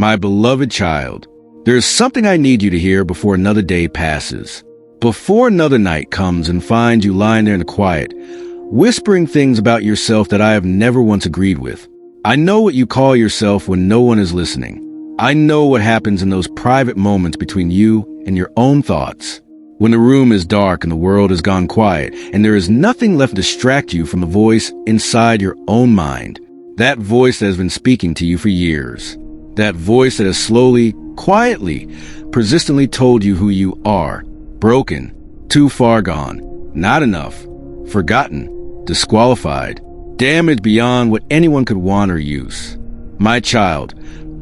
My beloved child, there's something I need you to hear before another day passes. Before another night comes and finds you lying there in the quiet, whispering things about yourself that I have never once agreed with. I know what you call yourself when no one is listening. I know what happens in those private moments between you and your own thoughts. When the room is dark and the world has gone quiet and there is nothing left to distract you from the voice inside your own mind. That voice that has been speaking to you for years. That voice that has slowly, quietly, persistently told you who you are. Broken, too far gone, not enough, forgotten, disqualified, damaged beyond what anyone could want or use. My child,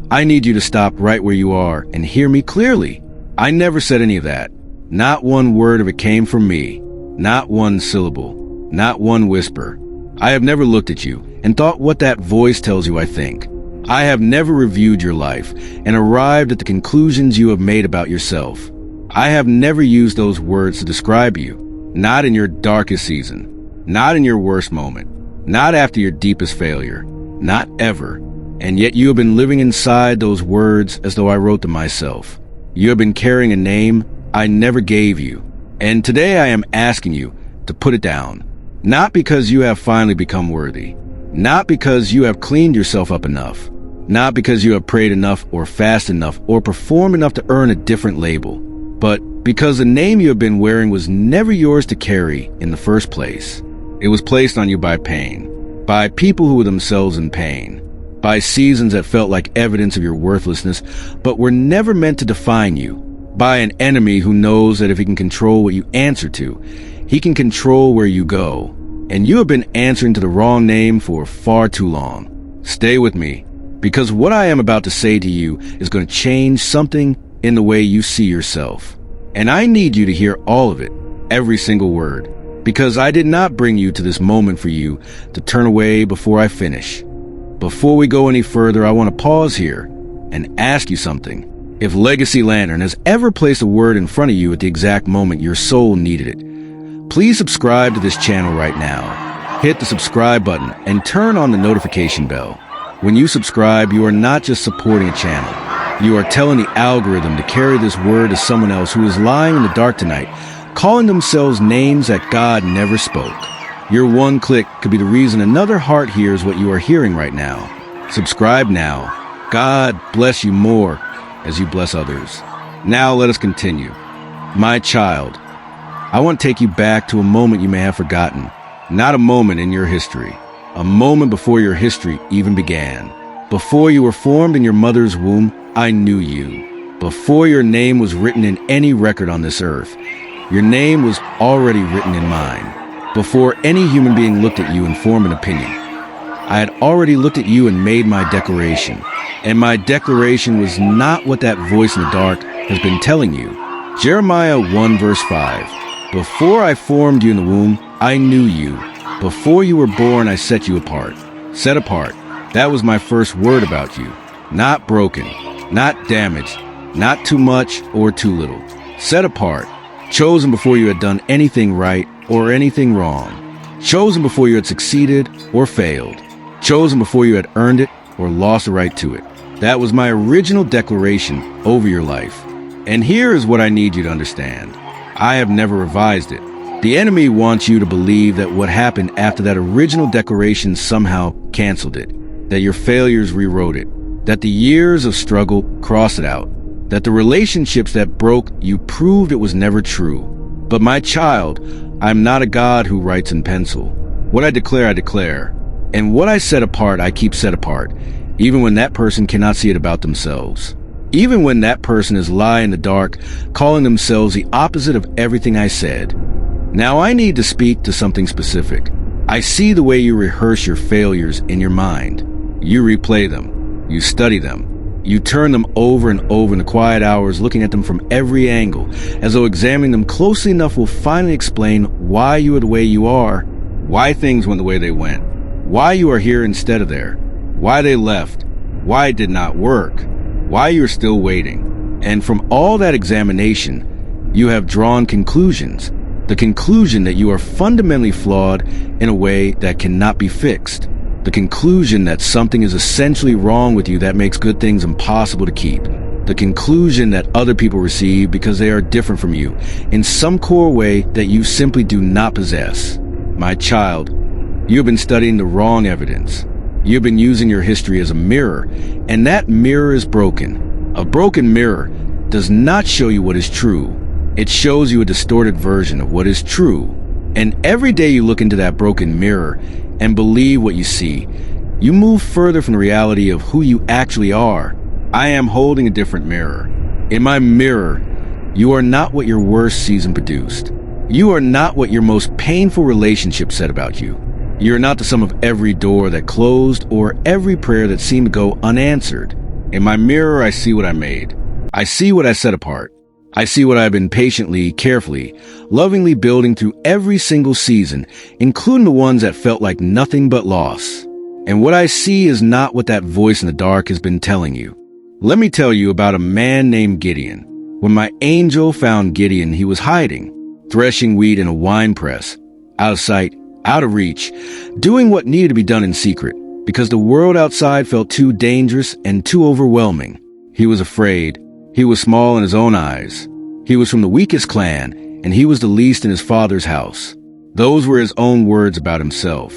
I need you to stop right where you are and hear me clearly. I never said any of that. Not one word of it came from me. Not one syllable. Not one whisper. I have never looked at you and thought what that voice tells you I think. I have never reviewed your life and arrived at the conclusions you have made about yourself. I have never used those words to describe you. Not in your darkest season. Not in your worst moment. Not after your deepest failure. Not ever. And yet you have been living inside those words as though I wrote them myself. You have been carrying a name I never gave you. And today I am asking you to put it down. Not because you have finally become worthy. Not because you have cleaned yourself up enough. Not because you have prayed enough or fasted enough or performed enough to earn a different label. But because the name you have been wearing was never yours to carry in the first place. It was placed on you by pain. By people who were themselves in pain. By seasons that felt like evidence of your worthlessness, but were never meant to define you. By an enemy who knows that if he can control what you answer to, he can control where you go. And you have been answering to the wrong name for far too long. Stay with me, because what I am about to say to you is going to change something in the way you see yourself. And I need you to hear all of it, every single word, because I did not bring you to this moment for you to turn away before I finish. Before we go any further, I want to pause here and ask you something. If Legacy Lantern has ever placed a word in front of you at the exact moment your soul needed it, please subscribe to this channel right now. Hit the subscribe button and turn on the notification bell. When you subscribe, you are not just supporting a channel. You are telling the algorithm to carry this word to someone else who is lying in the dark tonight, calling themselves names that God never spoke. Your one click could be the reason another heart hears what you are hearing right now. Subscribe now. God bless you more as you bless others. Now let us continue. My child, I want to take you back to a moment you may have forgotten. Not a moment in your history. A moment before your history even began. Before you were formed in your mother's womb, I knew you. Before your name was written in any record on this earth, your name was already written in mine. Before any human being looked at you and formed an opinion, I had already looked at you and made my declaration. And my declaration was not what that voice in the dark has been telling you. Jeremiah 1 verse 5. Before I formed you in the womb, I knew you. Before you were born, I set you apart. Set apart. That was my first word about you. Not broken, not damaged, not too much or too little. Set apart. Chosen before you had done anything right or anything wrong. Chosen before you had succeeded or failed. Chosen before you had earned it or lost the right to it. That was my original declaration over your life. And here is what I need you to understand. I have never revised it. The enemy wants you to believe that what happened after that original declaration somehow canceled it, that your failures rewrote it, that the years of struggle crossed it out, that the relationships that broke you proved it was never true. But my child, I'm not a God who writes in pencil. What I declare. And what I set apart, I keep set apart, even when that person cannot see it about themselves. Even when that person is lying in the dark, calling themselves the opposite of everything I said. Now I need to speak to something specific. I see the way you rehearse your failures in your mind. You replay them. You study them. You turn them over and over in the quiet hours, looking at them from every angle, as though examining them closely enough will finally explain why you are the way you are, why things went the way they went, why you are here instead of there, why they left, why it did not work, why you're still waiting. And from all that examination, you have drawn conclusions. The conclusion that you are fundamentally flawed in a way that cannot be fixed. The conclusion that something is essentially wrong with you that makes good things impossible to keep. The conclusion that other people receive because they are different from you in some core way that you simply do not possess. My child, you have been studying the wrong evidence. You have been using your history as a mirror, and that mirror is broken. A broken mirror does not show you what is true. It shows you a distorted version of what is true. And every day you look into that broken mirror and believe what you see, you move further from the reality of who you actually are. I am holding a different mirror. In my mirror, you are not what your worst season produced. You are not what your most painful relationship said about you. You are not the sum of every door that closed or every prayer that seemed to go unanswered. In my mirror, I see what I made. I see what I set apart. I see what I have been patiently, carefully, lovingly building through every single season, including the ones that felt like nothing but loss. And what I see is not what that voice in the dark has been telling you. Let me tell you about a man named Gideon. When my angel found Gideon, he was hiding, threshing wheat in a wine press, out of sight, out of reach, doing what needed to be done in secret, because the world outside felt too dangerous and too overwhelming. He was afraid. He was small in his own eyes. He was from the weakest clan, and he was the least in his father's house. Those were his own words about himself.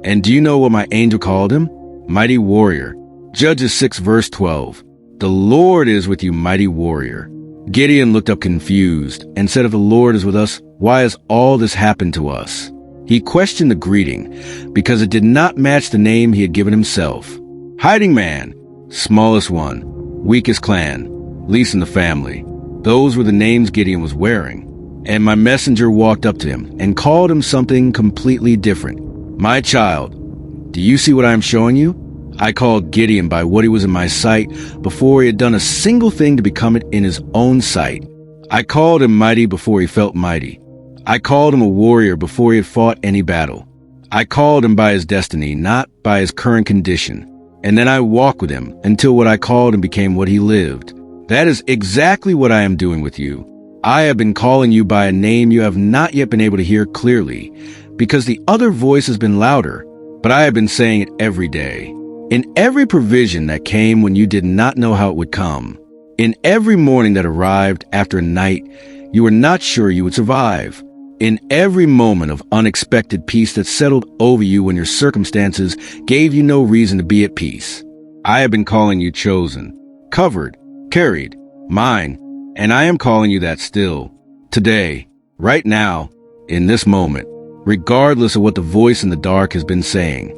And do you know what my angel called him? Mighty warrior. Judges 6 verse 12. The Lord is with you, mighty warrior. Gideon looked up confused and said, if the Lord is with us, why has all this happened to us? He questioned the greeting because it did not match the name he had given himself. Hiding man, smallest one, weakest clan, least in the family. Those were the names Gideon was wearing. And my messenger walked up to him and called him something completely different. My child, do you see what I am showing you? I called Gideon by what he was in my sight before he had done a single thing to become it in his own sight. I called him mighty before he felt mighty. I called him a warrior before he had fought any battle. I called him by his destiny, not by his current condition. And then I walked with him until what I called him became what he lived. That is exactly what I am doing with you. I have been calling you by a name you have not yet been able to hear clearly, because the other voice has been louder, but I have been saying it every day. In every provision that came when you did not know how it would come, in every morning that arrived after a night you were not sure you would survive, in every moment of unexpected peace that settled over you when your circumstances gave you no reason to be at peace, I have been calling you chosen, covered, carried, mine, and I am calling you that still, today, right now, in this moment, regardless of what the voice in the dark has been saying.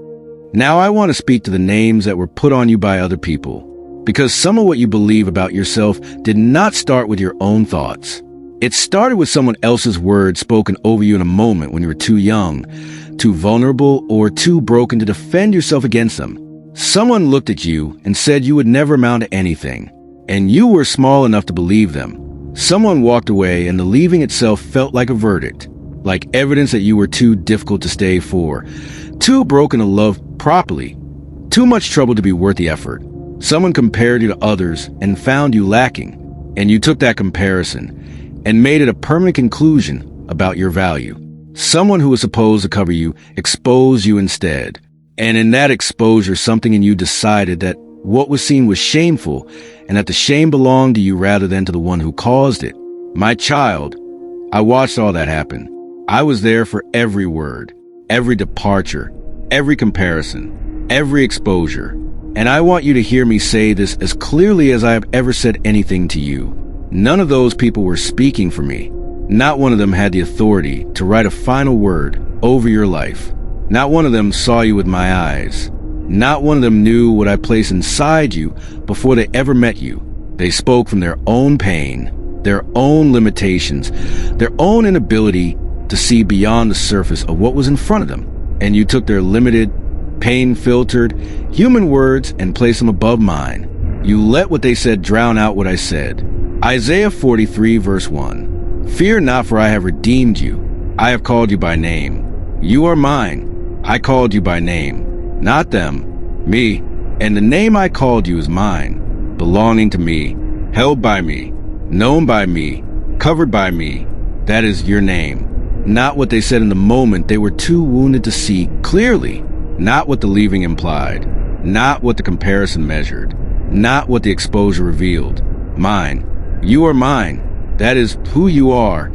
Now I want to speak to the names that were put on you by other people, because some of what you believe about yourself did not start with your own thoughts. It started with someone else's words spoken over you in a moment when you were too young, too vulnerable, or too broken to defend yourself against them. Someone looked at you and said you would never amount to anything, and you were small enough to believe them. Someone walked away and the leaving itself felt like a verdict, like evidence that you were too difficult to stay for, too broken to love properly, too much trouble to be worth the effort. Someone compared you to others and found you lacking, and you took that comparison and made it a permanent conclusion about your value. Someone who was supposed to cover you exposed you instead, and in that exposure something in you decided that what was seen was shameful and that the shame belonged to you rather than to the one who caused it. My child, I watched all that happen. I was there for every word, every departure, every comparison, every exposure. And I want you to hear me say this as clearly as I have ever said anything to you. None of those people were speaking for me. Not one of them had the authority to write a final word over your life. Not one of them saw you with my eyes. Not one of them knew what I placed inside you before they ever met you. They spoke from their own pain, their own limitations, their own inability to see beyond the surface of what was in front of them. And you took their limited, pain-filtered, human words and placed them above mine. You let what they said drown out what I said. Isaiah 43 verse 1. Fear not, for I have redeemed you. I have called you by name. You are mine. I called you by name. Not them, me. And the name I called you is mine, belonging to me, held by me, known by me, covered by me. That is your name. Not what they said in the moment they were too wounded to see clearly. Not what the leaving implied. Not what the comparison measured. Not what the exposure revealed. Mine. You are mine. That is who you are.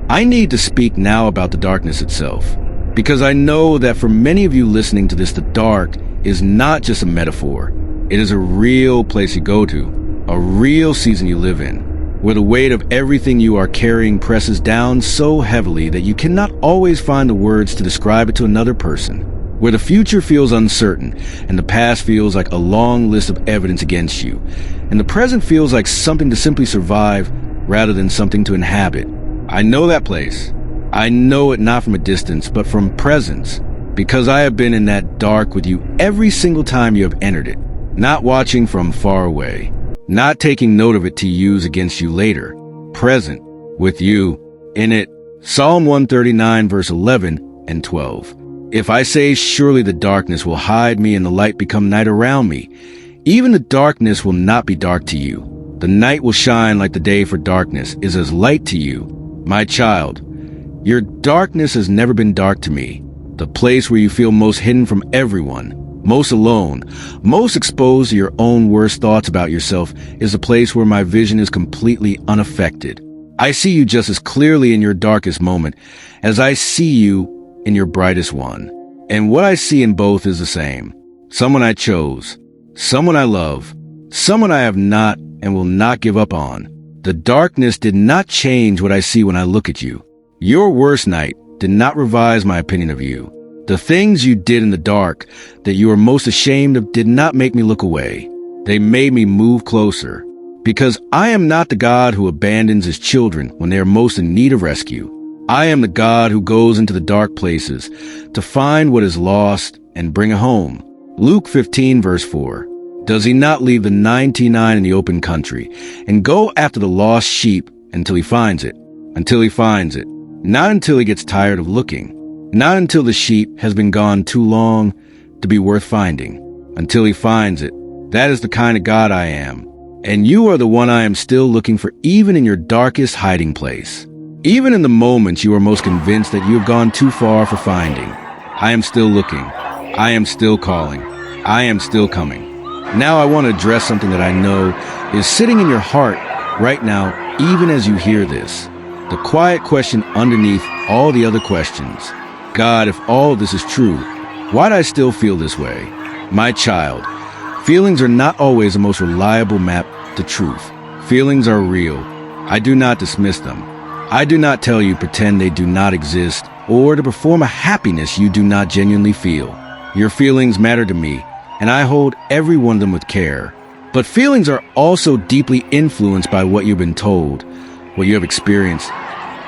I need to speak now about the darkness itself, because I know that for many of you listening to this, the dark is not just a metaphor. It is a real place you go to, a real season you live in, where the weight of everything you are carrying presses down so heavily that you cannot always find the words to describe it to another person, where the future feels uncertain and the past feels like a long list of evidence against you, and the present feels like something to simply survive rather than something to inhabit. I know that place. I know it not from a distance, but from presence, because I have been in that dark with you every single time you have entered it, not watching from far away, not taking note of it to use against you later, present with you in it. Psalm 139 verse 11 and 12. If I say, surely the darkness will hide me and the light become night around me, even the darkness will not be dark to you. The night will shine like the day, for darkness is as light to you. My child, your darkness has never been dark to me. The place where you feel most hidden from everyone, most alone, most exposed to your own worst thoughts about yourself, is a place where my vision is completely unaffected. I see you just as clearly in your darkest moment as I see you in your brightest one. And what I see in both is the same. Someone I chose, someone I love, someone I have not and will not give up on. The darkness did not change what I see when I look at you. Your worst night did not revise my opinion of you. The things you did in the dark that you are most ashamed of did not make me look away. They made me move closer. Because I am not the God who abandons his children when they are most in need of rescue. I am the God who goes into the dark places to find what is lost and bring it home. Luke 15 verse 4. Does he not leave the 99 in the open country and go after the lost sheep until he finds it? Until he finds it. Not until he gets tired of looking. Not until the sheep has been gone too long to be worth finding. Until he finds it. That is the kind of God I am. And you are the one I am still looking for, even in your darkest hiding place. Even in the moments you are most convinced that you have gone too far for finding. I am still looking. I am still calling. I am still coming. Now I want to address something that I know is sitting in your heart right now, even as you hear this. The quiet question underneath all the other questions. God, if all this is true, why do I still feel this way? My child, feelings are not always the most reliable map to truth. Feelings are real. I do not dismiss them. I do not tell you pretend they do not exist or to perform a happiness you do not genuinely feel. Your feelings matter to me, and I hold every one of them with care. But feelings are also deeply influenced by what you've been told, what you have experienced,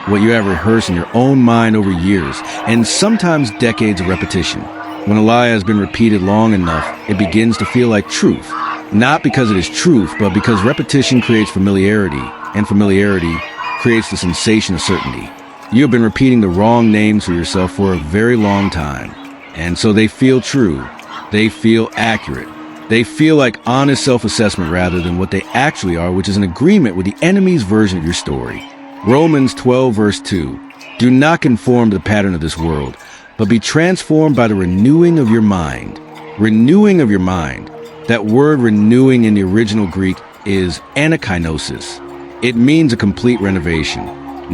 what you have rehearsed in your own mind over years, and sometimes decades of repetition. When a lie has been repeated long enough, it begins to feel like truth. Not because it is truth, but because repetition creates familiarity, and familiarity creates the sensation of certainty. You have been repeating the wrong names for yourself for a very long time, and so they feel true. They feel accurate. They feel like honest self-assessment rather than what they actually are, which is an agreement with the enemy's version of your story. Romans 12 verse 2. Do not conform to the pattern of this world, but be transformed by the renewing of your mind. Renewing of your mind. That word renewing in the original Greek is anakinosis. It means a complete renovation,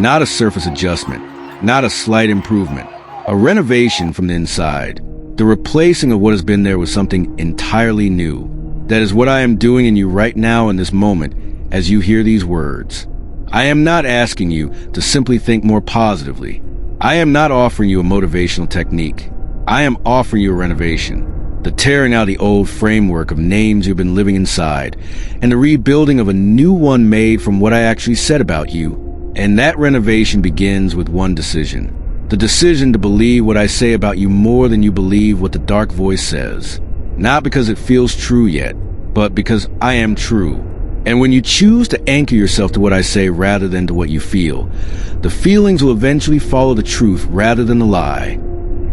not a surface adjustment, not a slight improvement. A renovation from the inside. The replacing of what has been there with something entirely new. That is what I am doing in you right now in this moment as you hear these words. I am not asking you to simply think more positively. I am not offering you a motivational technique. I am offering you a renovation. The tearing out the old framework of names you've been living inside, and the rebuilding of a new one made from what I actually said about you. And that renovation begins with one decision. The decision to believe what I say about you more than you believe what the dark voice says. Not because it feels true yet, but because I am true. And when you choose to anchor yourself to what I say rather than to what you feel, the feelings will eventually follow the truth rather than the lie.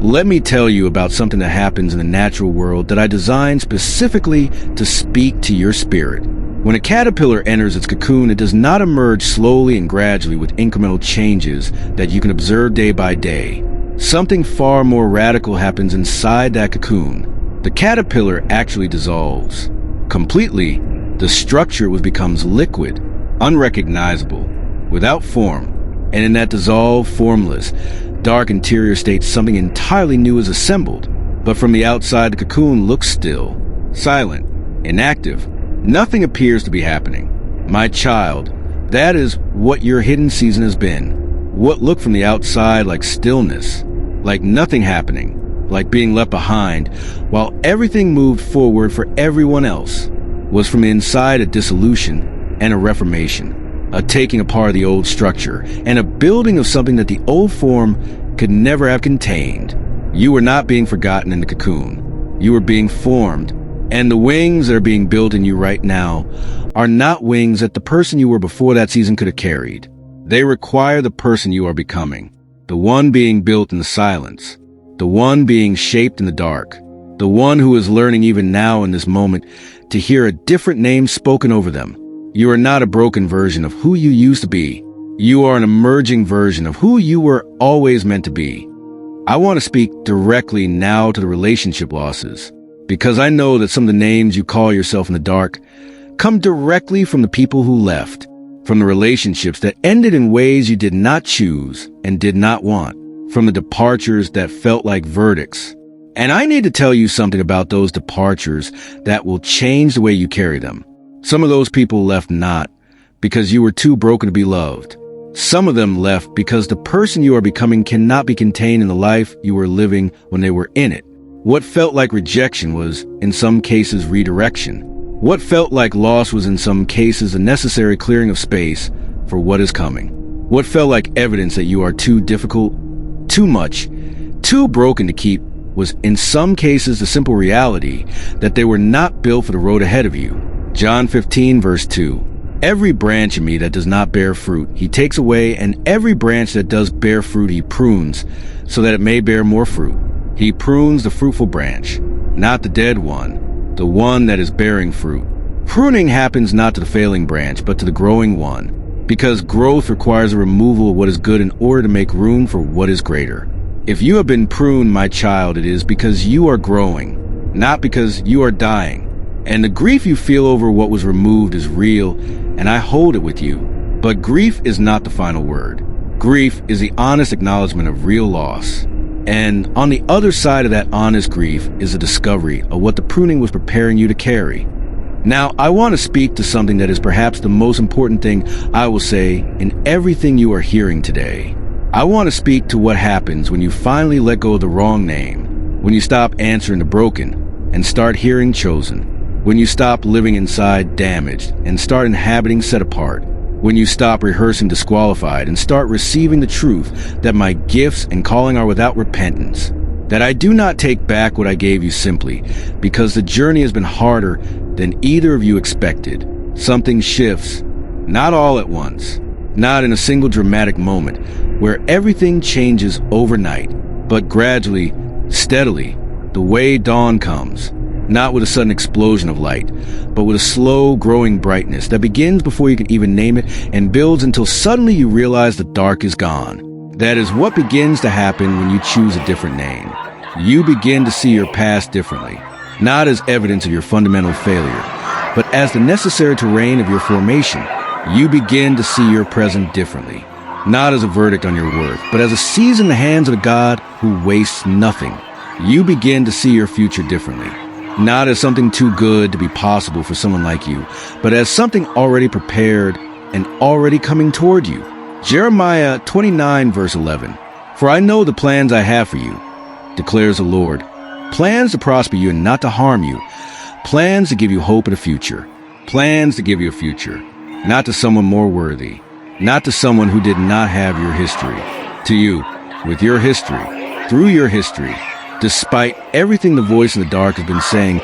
Let me tell you about something that happens in the natural world that I designed specifically to speak to your spirit. When a caterpillar enters its cocoon, it does not emerge slowly and gradually with incremental changes that you can observe day by day. something far more radical happens inside that cocoon. The caterpillar actually dissolves. Completely, the structure becomes liquid, unrecognizable, without form. And in that dissolved, formless, dark interior state, something entirely new is assembled. But from the outside, the cocoon looks still, silent, inactive. Nothing appears to be happening. My child, that is what your hidden season has been. What looked from the outside like stillness, like nothing happening, like being left behind, while everything moved forward for everyone else, was from the inside a dissolution and a reformation, a taking apart of the old structure, and a building of something that the old form could never have contained. You were not being forgotten in the cocoon. You were being formed, and the wings that are being built in you right now are not wings that the person you were before that season could have carried. They require the person you are becoming, the one being built in the silence, the one being shaped in the dark, the one who is learning even now in this moment to hear a different name spoken over them. You are not a broken version of who you used to be. You are an emerging version of who you were always meant to be. I want to speak directly now to the relationship losses, because I know that some of the names you call yourself in the dark come directly from the people who left, from the relationships that ended in ways you did not choose and did not want, from the departures that felt like verdicts. And I need to tell you something about those departures that will change the way you carry them. Some of those people left not because you were too broken to be loved. Some of them left because the person you are becoming cannot be contained in the life you were living when they were in it. What felt like rejection was, in some cases, redirection. What felt like loss was, in some cases, a necessary clearing of space for what is coming. What felt like evidence that you are too difficult, too much, too broken to keep was, in some cases, the simple reality that they were not built for the road ahead of you. John 15, verse 2. Every branch in me that does not bear fruit, he takes away, and every branch that does bear fruit, he prunes, so that it may bear more fruit. He prunes the fruitful branch, not the dead one, the one that is bearing fruit. Pruning happens not to the failing branch, but to the growing one, because growth requires a removal of what is good in order to make room for what is greater. If you have been pruned, my child, it is because you are growing, not because you are dying. And the grief you feel over what was removed is real, and I hold it with you. But grief is not the final word. Grief is the honest acknowledgement of real loss. And on the other side of that honest grief is a discovery of what the pruning was preparing you to carry. Now, I want to speak to something that is perhaps the most important thing I will say in everything you are hearing today. I want to speak to what happens when you finally let go of the wrong name, when you stop answering the broken and start hearing chosen. When you stop living inside damaged and start inhabiting set apart. When you stop rehearsing disqualified and start receiving the truth that my gifts and calling are without repentance. That I do not take back what I gave you simply because the journey has been harder than either of you expected. Something shifts, not all at once, not in a single dramatic moment where everything changes overnight, but gradually, steadily, the way dawn comes. Not with a sudden explosion of light, but with a slow growing brightness that begins before you can even name it and builds until suddenly you realize the dark is gone. That is what begins to happen when you choose a different name. You begin to see your past differently, not as evidence of your fundamental failure, but as the necessary terrain of your formation. You begin to see your present differently, not as a verdict on your worth, but as a season in the hands of a God who wastes nothing. You begin to see your future differently. Not as something too good to be possible for someone like you, but as something already prepared and already coming toward you. Jeremiah 29, verse 11. For I know the plans I have for you, declares the Lord. Plans to prosper you and not to harm you. Plans to give you hope and a future. Plans to give you a future. Not to someone more worthy. Not to someone who did not have your history. To you, with your history, through your history. Despite everything the voice in the dark has been saying,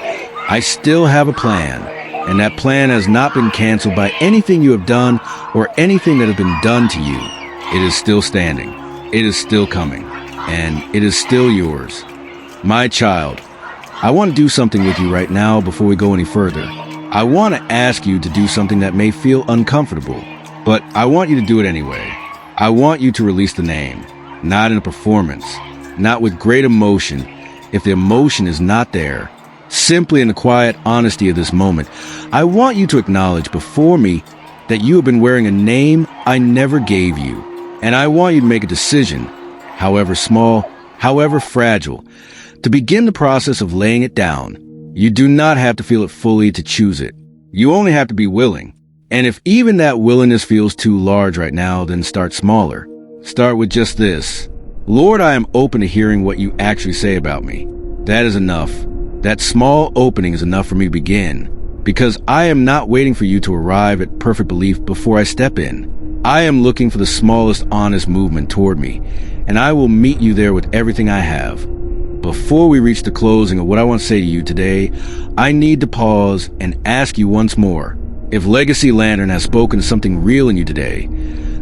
I still have a plan, and that plan has not been canceled by anything you have done or anything that has been done to you. It is still standing, it is still coming, and it is still yours. My child, I want to do something with you right now before we go any further. I want to ask you to do something that may feel uncomfortable, but I want you to do it anyway. I want you to release the name, not in a performance, not with great emotion, if the emotion is not there. Simply in the quiet honesty of this moment, I want you to acknowledge before me that you have been wearing a name I never gave you. And I want you to make a decision, however small, however fragile, to begin the process of laying it down. You do not have to feel it fully to choose it. You only have to be willing. And if even that willingness feels too large right now, then start smaller. Start with just this. Lord, I am open to hearing what you actually say about me. That is enough. That small opening is enough for me to begin, because I am not waiting for you to arrive at perfect belief before I step in. I am looking for the smallest honest movement toward me, and I will meet you there with everything I have. Before we reach the closing of what I want to say to you today, I need to pause and ask you once more, if Legacy Lantern has spoken something real in you today,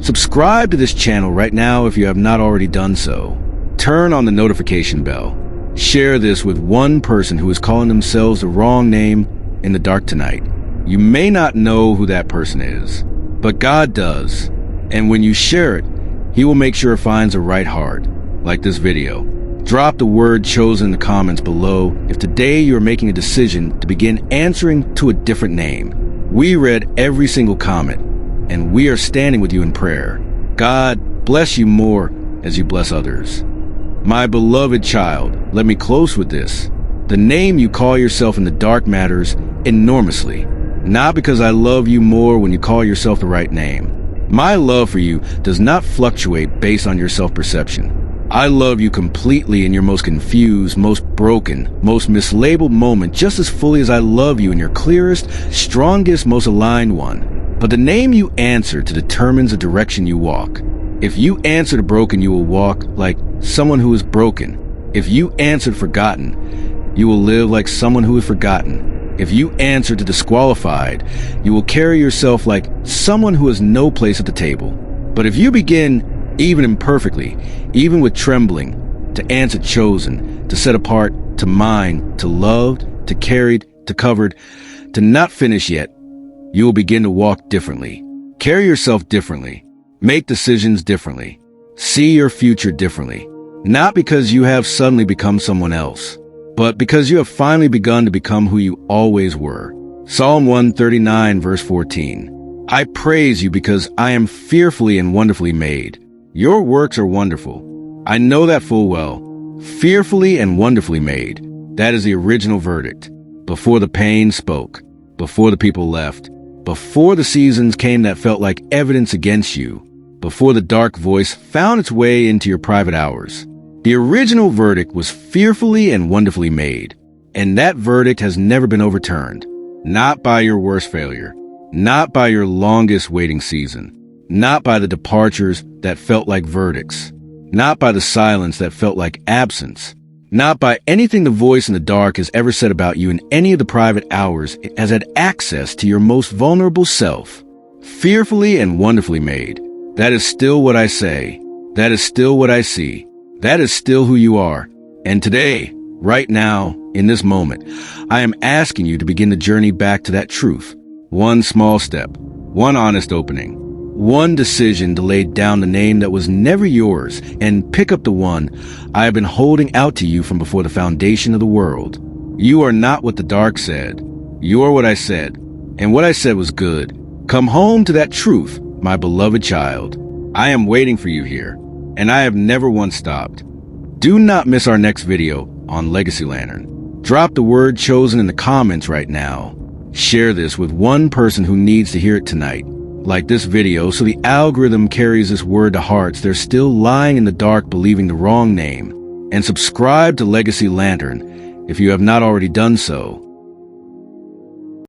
subscribe to this channel right now if you have not already done so. Turn on the notification bell. Share this with one person who is calling themselves the wrong name in the dark tonight. You may not know who that person is, but God does. And when you share it, He will make sure it finds the right heart, like this video. Drop the word chosen in the comments below if today you are making a decision to begin answering to a different name. We read every single comment, and we are standing with you in prayer. God bless you more as you bless others. My beloved child, let me close with this. The name you call yourself in the dark matters enormously. Not because I love you more when you call yourself the right name. My love for you does not fluctuate based on your self-perception. I love you completely in your most confused, most broken, most mislabeled moment just as fully as I love you in your clearest, strongest, most aligned one. But the name you answer to determines the direction you walk. If you answer to broken, you will walk like someone who is broken. If you answer to forgotten, you will live like someone who is forgotten. If you answer to disqualified, you will carry yourself like someone who has no place at the table. But if you begin, even imperfectly, even with trembling, to answer chosen, to set apart, to mine, to loved, to carried, to covered, to not finish yet, you will begin to walk differently, carry yourself differently, make decisions differently, see your future differently, not because you have suddenly become someone else, but because you have finally begun to become who you always were. Psalm 139, verse 14. I praise you because I am fearfully and wonderfully made. Your works are wonderful. I know that full well. Fearfully and wonderfully made. That is the original verdict. Before the pain spoke, before the people left, before the seasons came that felt like evidence against you, before the dark voice found its way into your private hours. The original verdict was fearfully and wonderfully made, and that verdict has never been overturned. Not by your worst failure, not by your longest waiting season, not by the departures that felt like verdicts, not by the silence that felt like absence, not by anything the voice in the dark has ever said about you in any of the private hours it has had access to your most vulnerable self. Fearfully and wonderfully made. That is still what I say. That is still what I see. That is still who you are. And today, right now, in this moment, I am asking you to begin the journey back to that truth. One small step, one honest opening, one decision to lay down the name that was never yours and pick up the one I have been holding out to you from before the foundation of the world. You are not what the dark said. You are what I said. And what I said was good. Come home to that truth, my beloved child. I am waiting for you here, and I have never once stopped. Do not miss our next video on Legacy Lantern. Drop the word chosen in the comments right now. Share this with one person who needs to hear it tonight. Like this video so the algorithm carries this word to hearts they're still lying in the dark believing the wrong name. And subscribe to Legacy Lantern if you have not already done so.